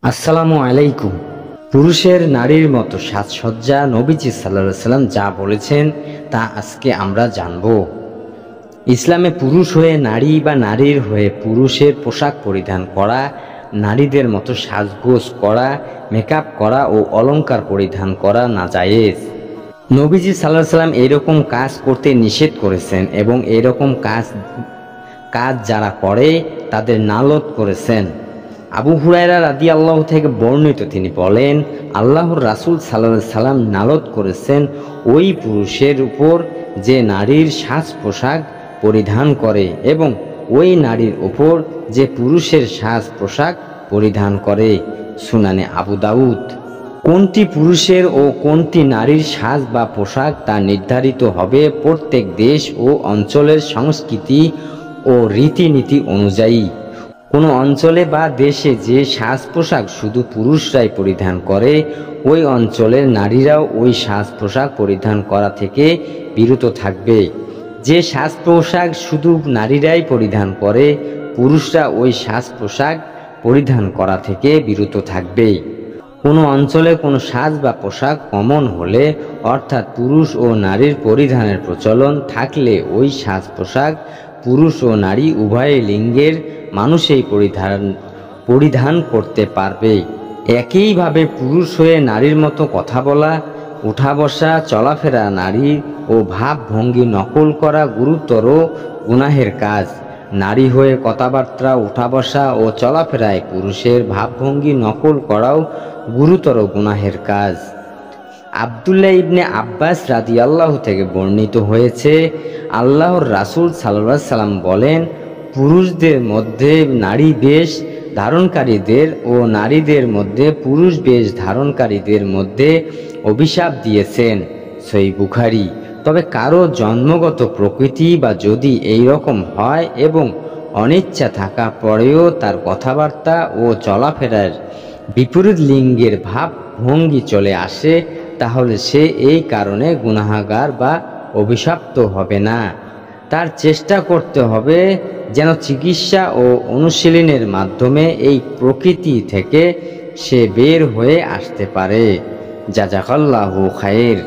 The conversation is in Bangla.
আসসালামু আলাইকুম। পুরুষের নারীর মতো সাজসজ্জা নবীজি সাল্লাল্লাহু আলাইহি সাল্লাম যা বলেছেন তা আজকে আমরা জানব। ইসলামে পুরুষ হয়ে নারী বা নারীর হয়ে পুরুষের পোশাক পরিধান করা, নারীদের মতো সাজগোজ করা, মেকআপ করা ও অলংকার পরিধান করা নাজায়েজ। নবীজি সাল্লাল্লাহু আলাইহি সাল্লাম এরকম কাজ করতে নিষেধ করেছেন এবং এরকম কাজ যারা করে তাদের নালত করেছেন। আবু হুরায়রা রাদিয়াল্লাহু থেকে বর্ণিত, তিনি বলেন, আল্লাহর রাসূল সাল্লাল্লাহু আলাইহি সাল্লাম নালত করেছেন ওই পুরুষের উপর যে নারীর সাজ পোশাক পরিধান করে এবং ওই নারীর উপর যে পুরুষের সাজ পোশাক পরিধান করে। সুনানে আবু দাউদ। কোনটি পুরুষের ও কোনটি নারীর সাজ বা পোশাক তা নির্ধারিত হবে প্রত্যেক দেশ ও অঞ্চলের সংস্কৃতি ও রীতিনীতি অনুযায়ী। কোনো অঞ্চলে বা দেশে যে সাজ পোশাক শুধু পুরুষরাই পরিধান করে, ওই অঞ্চলের নারীরাও ওই সাজ পোশাক পরিধান করা থেকে বিরত থাকবে। যে সাজ পোশাক শুধু নারীরাই পরিধান করে, পুরুষরা ওই সাজ পোশাক পরিধান করা থেকে বিরত থাকবে। কোনো অঞ্চলে কোনো সাজ বা পোশাক কমন হলে, অর্থাৎ পুরুষ ও নারীর পরিধানের প্রচলন থাকলে, ওই সাজ পোশাক পুরুষ ও নারী উভয় লিঙ্গের মানুষই পরিধান করতে পারবে। একইভাবে পুরুষ হয়ে নারীর মতো কথা বলা, উঠা বসা, চলাফেরা, নারী ও ভাবভঙ্গি নকল করা গুরুতর গুনাহের কাজ। নারী হয়ে কথাবার্তা, উঠা বসা ও চলাফেরায় পুরুষের ভাবভঙ্গি নকল করাও গুরুতর গুনাহের কাজ। আব্দুল্লাহ ইবনে আব্বাস রাদিয়াল্লাহু থেকে বর্ণিত হয়েছে, আল্লাহর রাসূল সাল্লাল্লাহু আলাইহি সাল্লাম বলেন, পুরুষদের মধ্যে নারী বেশ ধারণকারীদের ও নারীদের মধ্যে পুরুষ বেশ ধারণকারীদের মধ্যে অভিশাপ দিয়েছেন। সহিহ বুখারী। তবে কারো জন্মগত প্রকৃতি বা যদি এই রকম হয় এবং অনিচ্ছা থাকা পরেও তার কথাবার্তা ও চলাফেরার বিপরীত লিঙ্গের ভাব ভঙ্গি চলে আসে, তাহলে সে এই কারণে গুনাহগার বা অভিশপ্ত হবে না। তার চেষ্টা করতে হবে যেন চিকিৎসা ও অনুশীলনের মাধ্যমে এই প্রকৃতি থেকে সে বের হয়ে আসতে পারে। জাযাকাল্লাহু খায়র।